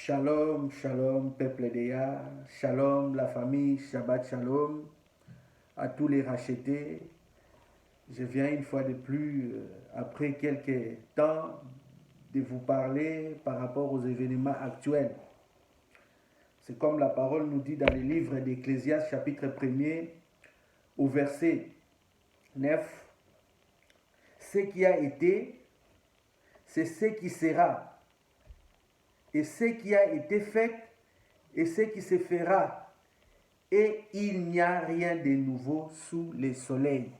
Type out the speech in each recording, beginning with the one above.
Shalom, shalom, peuple d'Eya, shalom, la famille, Shabbat shalom, à tous les rachetés. Je viens une fois de plus, après quelques temps, de vous parler par rapport aux événements actuels. C'est comme la parole nous dit dans le livre d'Ecclésiaste, chapitre 1er, au verset 9. Ce qui a été, c'est ce qui sera. Et ce qui a été fait, et ce qui se fera. Et il n'y a rien de nouveau sous le soleil.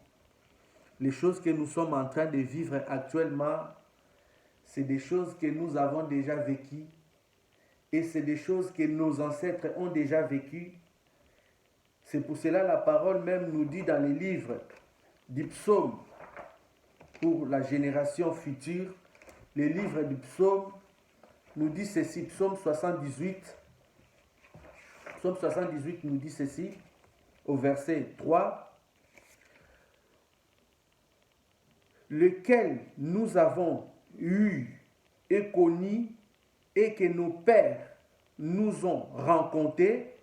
Les choses que nous sommes en train de vivre actuellement, c'est des choses que nous avons déjà vécues. Et c'est des choses que nos ancêtres ont déjà vécues. C'est pour cela la parole même nous dit dans les livres du psaume pour la génération future. Les livres du psaume nous dit ceci, psaume 78. Psaume 78 nous dit ceci, au verset 3. Lequel nous avons eu et connu et que nos pères nous ont rencontrés,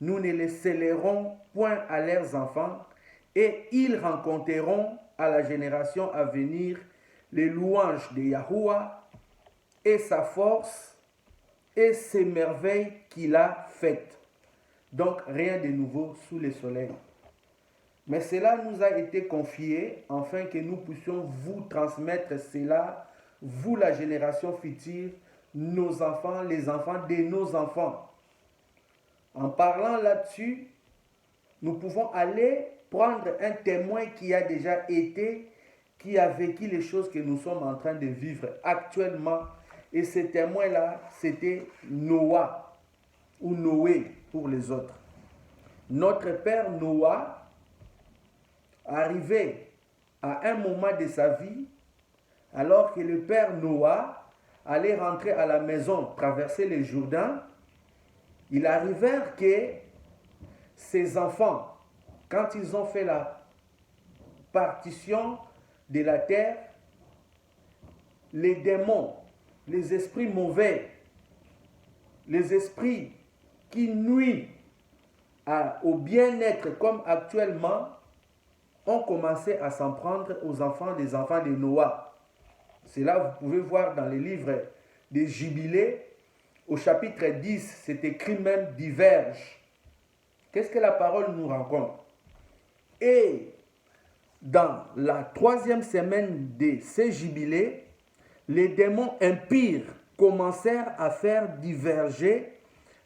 nous ne les scellerons point à leurs enfants, et ils rencontreront à la génération à venir les louanges de Yahuwah et sa force et ses merveilles qu'il a faites. Donc rien de nouveau sous le soleil. Mais cela nous a été confié afin que nous puissions vous transmettre cela, vous la génération future, nos enfants, les enfants de nos enfants. En parlant là-dessus, nous pouvons aller prendre un témoin qui a déjà été, qui a vécu les choses que nous sommes en train de vivre actuellement. Et ce témoin-là, c'était Noah, ou Noé pour les autres. Notre père Noah, arrivé à un moment de sa vie, alors que le père Noah allait rentrer à la maison, traverser le Jourdain, il arrivèrent que ses enfants, quand ils ont fait la partition de la terre, les démons, les esprits mauvais, les esprits qui nuisent au bien-être comme actuellement, ont commencé à s'en prendre aux enfants des enfants de Noah. C'est là, vous pouvez voir dans les livres des Jubilés, au chapitre 10, c'est écrit même diverge. Qu'est-ce que la parole nous raconte? Et dans la 3e semaine de ces Jubilés, les démons impurs commencèrent à faire diverger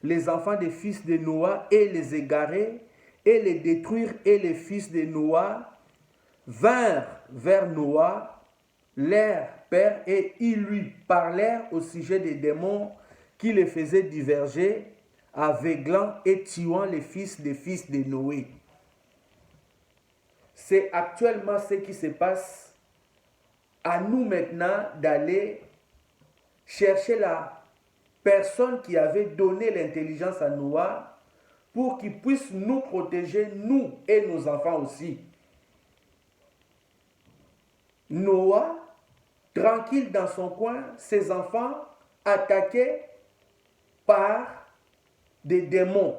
les enfants des fils de Noah et les égarer et les détruire, et les fils de Noah vinrent vers Noah, leur père, et ils lui parlèrent au sujet des démons qui les faisaient diverger, aveuglant et tuant les fils de Noé. C'est actuellement ce qui se passe. À nous maintenant d'aller chercher la personne qui avait donné l'intelligence à Noah pour qu'il puisse nous protéger, nous et nos enfants aussi. Noah, tranquille dans son coin, ses enfants attaqués par des démons.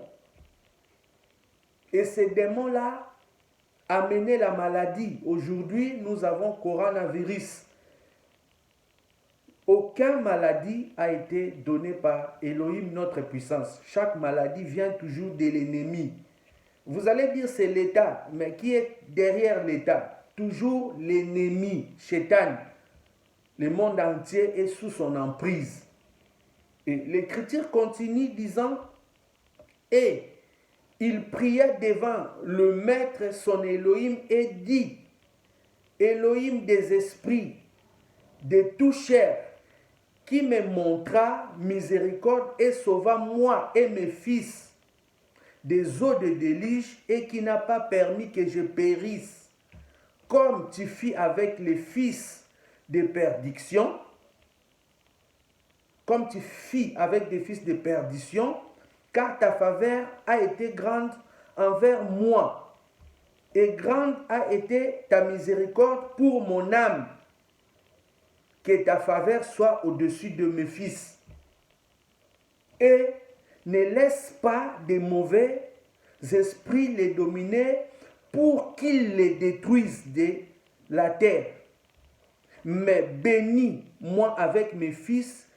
Et ces démons-là amenaient la maladie. Aujourd'hui, nous avons coronavirus. Aucune maladie a été donnée par Elohim, notre puissance. Chaque maladie vient toujours de l'ennemi. Vous allez dire c'est l'État, mais qui est derrière l'État? Toujours l'ennemi, Shaitan. Le monde entier est sous son emprise. Et l'Écriture continue disant, et il pria devant le Maître son Elohim et dit, Elohim des esprits, de tout chair, qui me montra miséricorde et sauva moi et mes fils des eaux de déluge et qui n'a pas permis que je périsse, comme tu fis avec les fils de perdition, comme tu fis avec des fils de perdition, car ta faveur a été grande envers moi, et grande a été ta miséricorde pour mon âme. Que ta faveur soit au-dessus de mes fils. et ne laisse pas de mauvais esprits les dominer pour qu'ils les détruisent de la terre. Mais bénis-moi avec mes fils,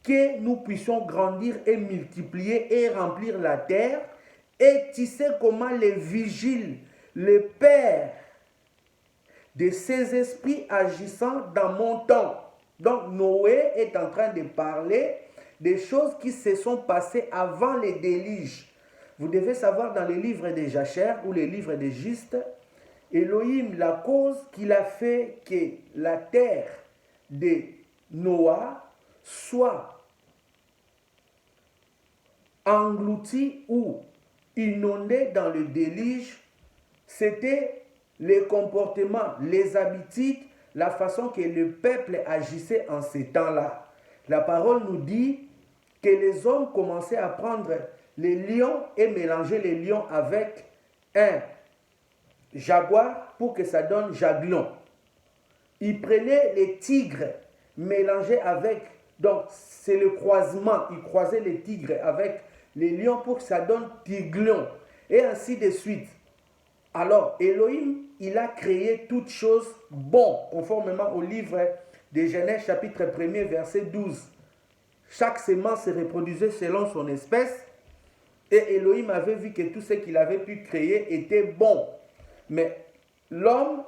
que nous puissions grandir et multiplier et remplir la terre. Et tu sais comment les vigiles, le père de ces esprits agissant dans mon temps. Donc Noé est en train de parler des choses qui se sont passées avant les déluges. Vous devez savoir dans les livres de Jachère ou les livres de Juste, Elohim, la cause qu'il a fait que la terre de Noah soit engloutie ou inondée dans le déluge, c'était les comportements, les habitudes, la façon que le peuple agissait en ces temps-là. La parole nous dit que les hommes commençaient à prendre les lions et mélanger les lions avec un jaguar pour que ça donne jaglon. Ils prenaient les tigres mélangés avec, donc c'est le croisement, ils croisaient les tigres avec les lions pour que ça donne tiglon, et ainsi de suite. Alors, Elohim, il a créé toutes choses bonnes, conformément au livre de Genèse, chapitre 1er, verset 12. Chaque semence se reproduisait selon son espèce, et Elohim avait vu que tout ce qu'il avait pu créer était bon. Mais l'homme,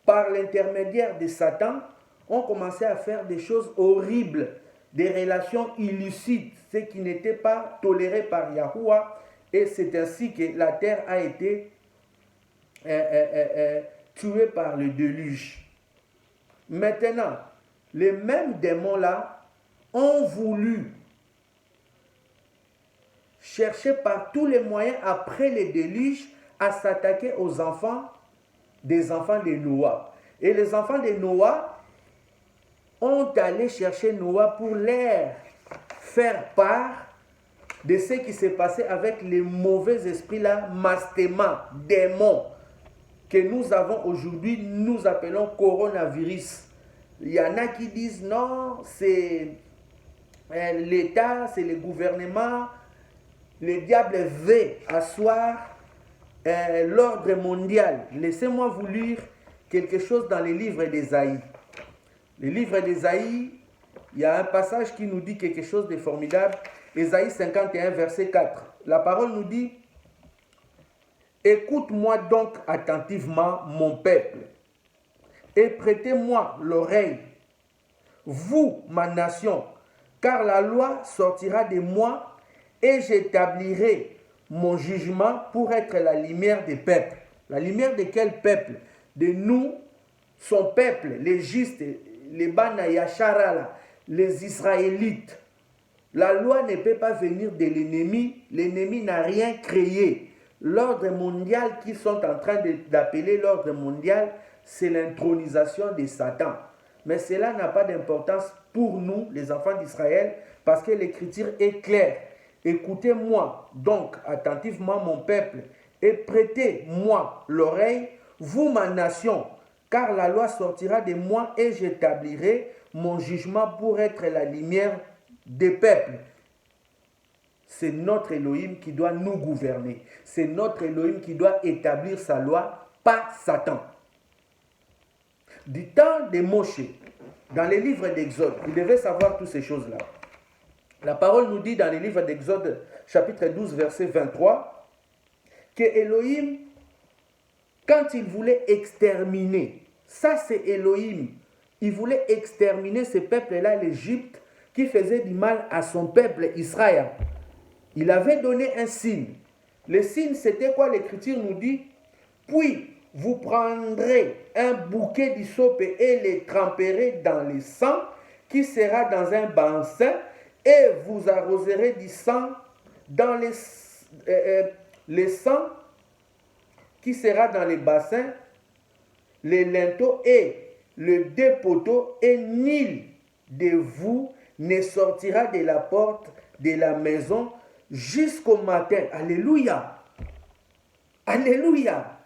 par l'intermédiaire de Satan, ont commencé à faire des choses horribles, des relations illicites, ce qui n'était pas toléré par Yahuwah, et c'est ainsi que la terre a été tuée par le déluge. Maintenant, les mêmes démons-là ont voulu chercher par tous les moyens, après le déluge, à s'attaquer aux enfants, des enfants de Noah. Et les enfants de Noah ont allé chercher Noah pour leur faire part de ce qui s'est passé avec les mauvais esprits-là, mastéma, démons, que nous avons aujourd'hui, nous appelons coronavirus. Il y en a qui disent non, c'est l'État, c'est le gouvernement, le diable veut asseoir l'ordre mondial. Laissez-moi vous lire quelque chose dans les livres d'Ésaïe. Le livre d'Ésaïe, il y a un passage qui nous dit quelque chose de formidable. Ésaïe 51, verset 4. La parole nous dit: écoute-moi donc attentivement, mon peuple, et prêtez-moi l'oreille, vous, ma nation, car la loi sortira de moi et j'établirai mon jugement pour être la lumière des peuples. La lumière de quel peuple? De nous, son peuple, les justes, les Bana Yachara, les Israélites. La loi ne peut pas venir de l'ennemi. L'ennemi n'a rien créé. L'ordre mondial qu'ils sont en train d'appeler l'ordre mondial, c'est l'intronisation de Satan. Mais cela n'a pas d'importance pour nous, les enfants d'Israël, parce que l'écriture est claire. Écoutez-moi donc attentivement, mon peuple, et prêtez-moi l'oreille, vous, ma nation, car la loi sortira de moi et j'établirai mon jugement pour être la lumière des peuples. C'est notre Elohim qui doit nous gouverner. C'est notre Elohim qui doit établir sa loi, pas Satan. Du temps de Moshe, dans les livres d'Exode, vous devez savoir toutes ces choses-là. La parole nous dit dans les livres d'Exode, chapitre 12, verset 23, que Elohim, quand il voulait exterminer, ça c'est Elohim, il voulait exterminer ce peuple-là, l'Égypte, qui faisait du mal à son peuple Israël. Il avait donné un signe. Le signe, c'était quoi? L'Écriture nous dit: puis vous prendrez un bouquet d'hysope et les tremperez dans le sang qui sera dans un bassin, et vous arroserez du sang dans le sang qui sera dans les bassins, les linteaux et le deux poteaux, et nul de vous ne sortira de la porte de la maison jusqu'au matin. Alléluia. Alléluia.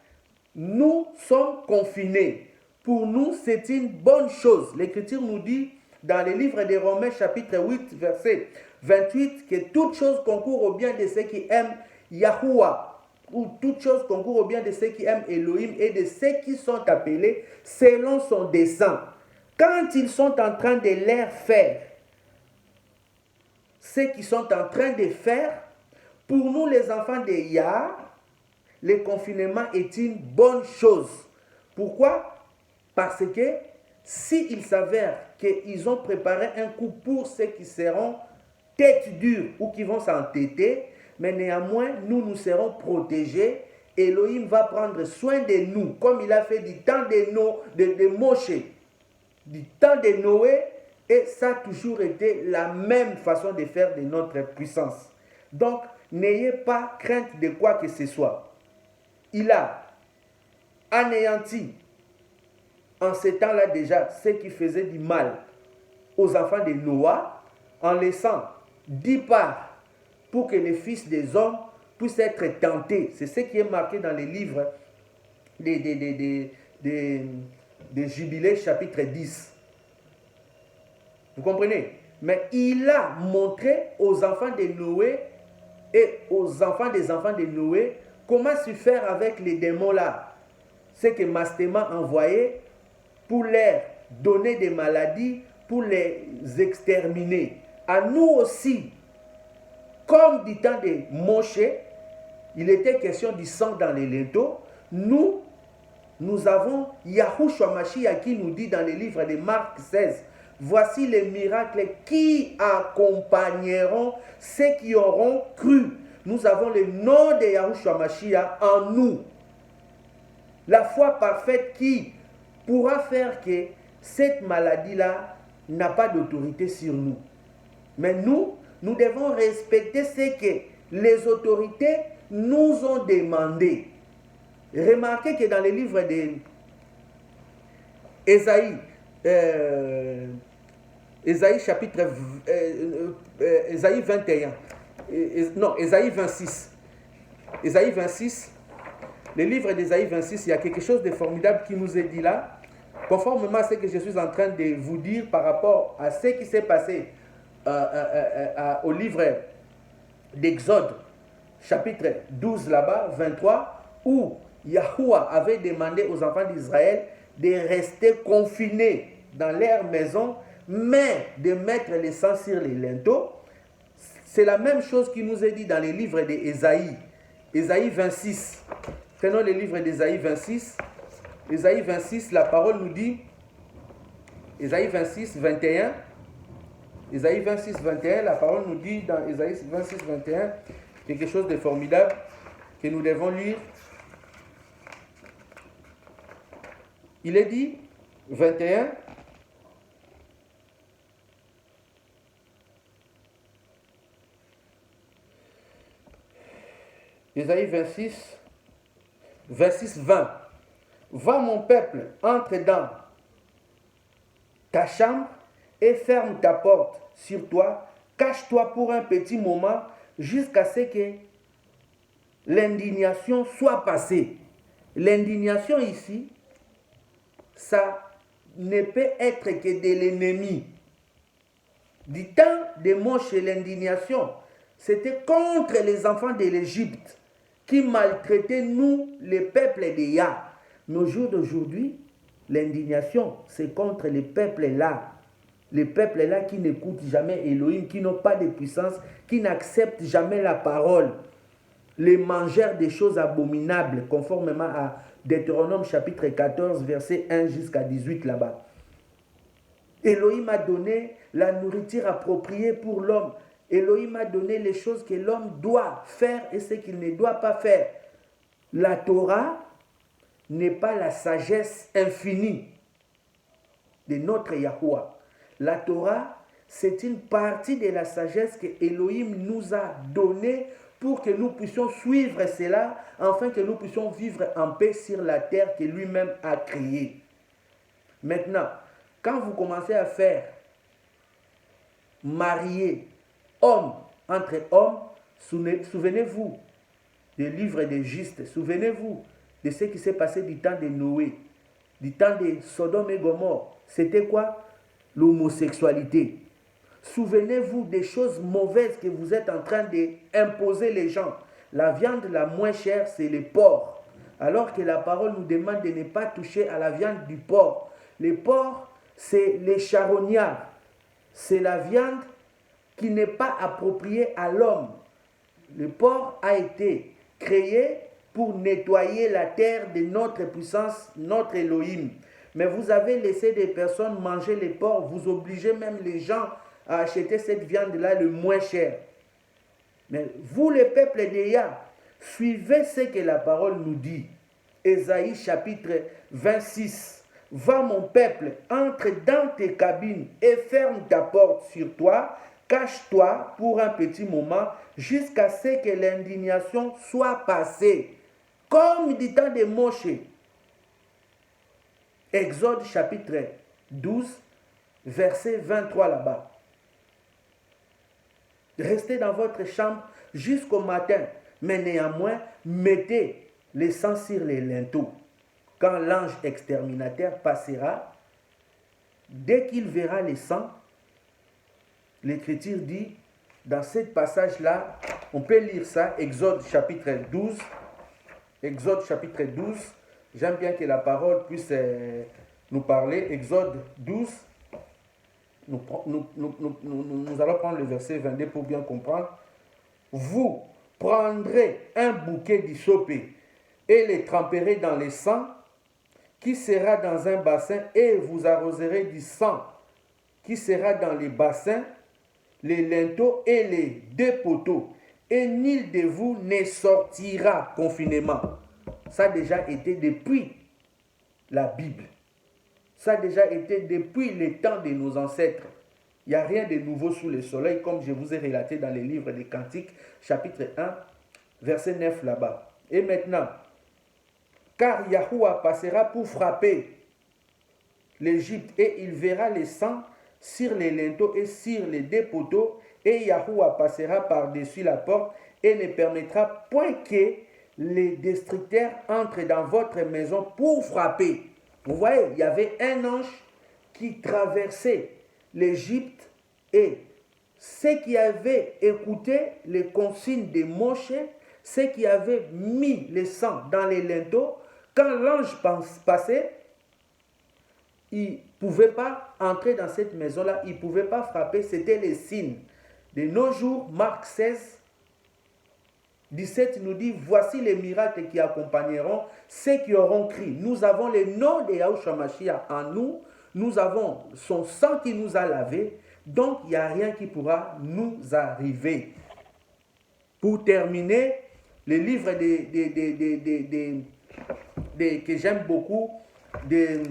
Nous sommes confinés. Pour nous, c'est une bonne chose. L'Écriture nous dit dans le livre des Romains, chapitre 8, verset 28, que toute chose concourt au bien de ceux qui aiment Yahuwah, ou toute chose concourt au bien de ceux qui aiment Elohim et de ceux qui sont appelés selon son dessein. Quand ils sont en train de leur faire, ce qu'ils sont en train de faire, pour nous les enfants de Yah, le confinement est une bonne chose. Pourquoi? Parce que s'il s'avère qu'ils ont préparé un coup pour ceux qui seront tête dure ou qui vont s'entêter, mais néanmoins, nous serons protégés. Elohim va prendre soin de nous, comme il a fait du temps de Moshe, du temps de Noé, et ça a toujours été la même façon de faire de notre puissance. Donc, n'ayez pas crainte de quoi que ce soit. Il a anéanti en ce temps-là déjà ceux qui faisaient du mal aux enfants de Noah, en laissant 10 parts pour que les fils des hommes puissent être tentés. C'est ce qui est marqué dans les livres des Jubilés, chapitre 10. Vous comprenez? Mais il a montré aux enfants de Noé et aux enfants de Noé comment se faire avec les démons-là. C'est que Mastéma envoyait pour leur donner des maladies, pour les exterminer. À nous aussi, comme du temps de Moshe, il était question du sang dans les linteaux. Nous avons Yahushua Mashiach qui nous dit dans le livre de Marc 16, voici les miracles qui accompagneront ceux qui auront cru. Nous avons le nom de Yahushua Mashiach en nous. La foi parfaite qui pourra faire que cette maladie-là n'a pas d'autorité sur nous. Mais nous devons respecter ce que les autorités nous ont demandé. Remarquez que dans le livre d'Ésaïe, Ésaïe chapitre Ésaïe 21, non, Ésaïe 26. Ésaïe 26, le livre d'Ésaïe 26, il y a quelque chose de formidable qui nous est dit là, conformément à ce que je suis en train de vous dire par rapport à ce qui s'est passé au livre d'Exode, chapitre 12 là-bas, 23, où Yahuwah avait demandé aux enfants d'Israël de rester confinés dans leur maison, mais de mettre le sang sur les linteaux. C'est la même chose qui nous est dit dans les livres d'Ésaïe. Ésaïe 26. Prenons le livre d'Ésaïe 26. Ésaïe 26, la parole nous dit, Ésaïe 26, 21. Ésaïe 26, 21, la parole nous dit dans Ésaïe 26, 21, quelque chose de formidable que nous devons lire. Il est dit, 21, Ésaïe 26, 26, 20. Va mon peuple, entre dans ta chambre et ferme ta porte sur toi. Cache-toi pour un petit moment jusqu'à ce que l'indignation soit passée. L'indignation ici, ça ne peut être que de l'ennemi. Du temps de Moshe, l'indignation, c'était contre les enfants de l'Égypte qui maltraitaient nous, les peuples de Yah. Mais au jour d'aujourd'hui, l'indignation, c'est contre les peuples-là. Les peuples-là qui n'écoutent jamais Elohim, qui n'ont pas de puissance, qui n'acceptent jamais la parole. Les mangeurs des choses abominables, conformément à Deutéronome chapitre 14, verset 1 jusqu'à 18 là-bas. Elohim a donné la nourriture appropriée pour l'homme. Elohim a donné les choses que l'homme doit faire et ce qu'il ne doit pas faire. La Torah n'est pas la sagesse infinie de notre Yahuwah. La Torah, c'est une partie de la sagesse que Elohim nous a donnée pour que nous puissions suivre cela, afin que nous puissions vivre en paix sur la terre que lui-même a créée. Maintenant, quand vous commencez à faire marier homme entre hommes, souvenez-vous du livre des justes, souvenez-vous de ce qui s'est passé du temps de Noé, du temps de Sodome et Gomorrhe. C'était quoi? L'homosexualité. Souvenez-vous des choses mauvaises que vous êtes en train d'imposer les gens. La viande la moins chère, c'est les porcs. Alors que la parole nous demande de ne pas toucher à la viande du porc. Les porcs, c'est les charognards. C'est la viande qui n'est pas appropriée à l'homme. Le porc a été créé pour nettoyer la terre de notre puissance, notre Elohim. Mais vous avez laissé des personnes manger les porcs, vous obligez même les gens à acheter cette viande-là le moins cher. Mais vous, le peuple d'Eya, suivez ce que la parole nous dit. Ésaïe chapitre 26. Va mon peuple, entre dans tes cabines et ferme ta porte sur toi. Cache-toi pour un petit moment jusqu'à ce que l'indignation soit passée. Comme du temps de Moshe. Exode chapitre 12, verset 23 là-bas. Restez dans votre chambre jusqu'au matin, mais néanmoins, mettez le sang sur les linteaux. Quand l'ange exterminateur passera, dès qu'il verra le sang, l'Écriture dit, dans ce passage-là, on peut lire ça, Exode chapitre 12. Exode chapitre 12, j'aime bien que la parole puisse nous parler. Exode 12, nous allons prendre le verset 22 pour bien comprendre. Vous prendrez un bouquet d'hyssopée et les tremperez dans le sang qui sera dans un bassin et vous arroserez du sang qui sera dans les bassins, les linteaux et les deux poteaux. Et nul de vous ne sortira confinement. Ça a déjà été depuis la Bible. Ça a déjà été depuis le temps de nos ancêtres. Il n'y a rien de nouveau sous le soleil, comme je vous ai relaté dans les livres des Cantiques, chapitre 1, verset 9 là-bas. Et maintenant, car Yahuwah passera pour frapper l'Égypte et il verra le sang sur les linteaux et sur les deux poteaux, et Yahuwah passera par-dessus la porte et ne permettra point que les destructeurs entrent dans votre maison pour frapper. Vous voyez, il y avait un ange qui traversait l'Égypte et ceux qui avaient écouté les consignes de Moshe, ceux qui avaient mis le sang dans les linteaux, quand l'ange passait, il ne pouvait pas entrer dans cette maison-là, il ne pouvait pas frapper, c'était les signes. De nos jours, Marc 16, 17 nous dit, voici les miracles qui accompagneront ceux qui auront crié. Nous avons le nom de Yahushua Mashiach en nous, nous avons son sang qui nous a lavés, donc il n'y a rien qui pourra nous arriver. Pour terminer, le livre que j'aime beaucoup, de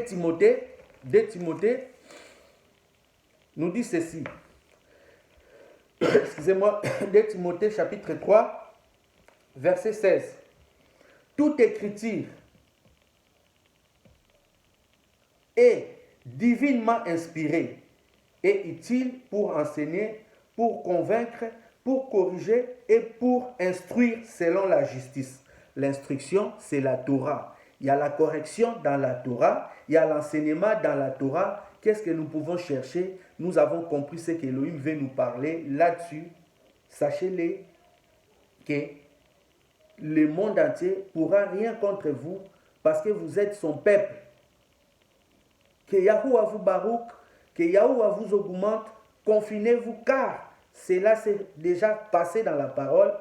Timothée, nous dit ceci. Excusez-moi, de Timothée chapitre 3, verset 16. Toute écriture est divinement inspirée et utile pour enseigner, pour convaincre, pour corriger et pour instruire selon la justice. L'instruction, c'est la Torah. Il y a la correction dans la Torah, il y a l'enseignement dans la Torah. Qu'est-ce que nous pouvons chercher? Nous avons compris ce qu'Elohim veut nous parler là-dessus. Sachez-le que le monde entier ne pourra rien contre vous parce que vous êtes son peuple. Que Yahuwah vous barouk, que Yahuwah vous augmente, confinez-vous car cela s'est déjà passé dans la parole.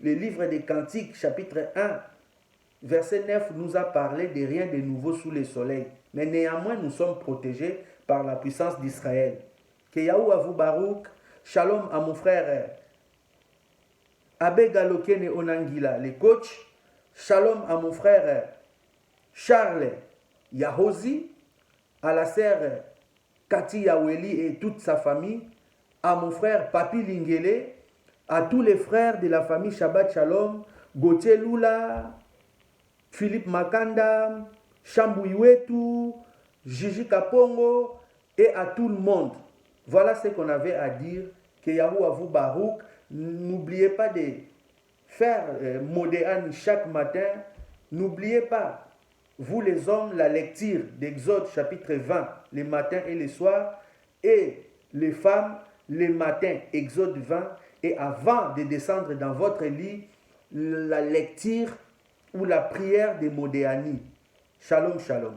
Le livre des Cantiques, chapitre 1, verset 9, nous a parlé de rien de nouveau sous le soleil. Mais néanmoins, nous sommes protégés par la puissance d'Israël. Que Yahuwah vous barouk. Shalom à mon frère Abe Galokene Onangila, le coach. Shalom à mon frère Charles Yahozi, à la sœur Cathy Yaweli et toute sa famille, à mon frère Papi Lingele, à tous les frères de la famille Shabbat Shalom, Gauthier Lula, Philippe Makanda, Chambouiwetu, Gigi Kapongo et à tout le monde. Voilà ce qu'on avait à dire. Que Yahuwah vous barouk. N'oubliez pas de faire Modéane chaque matin. N'oubliez pas vous les hommes, la lecture d'Exode chapitre 20, les matins et les soirs, et les femmes, les matins, Exode 20, et avant de descendre dans votre lit, la lecture ou la prière des Modéani. Shalom, shalom.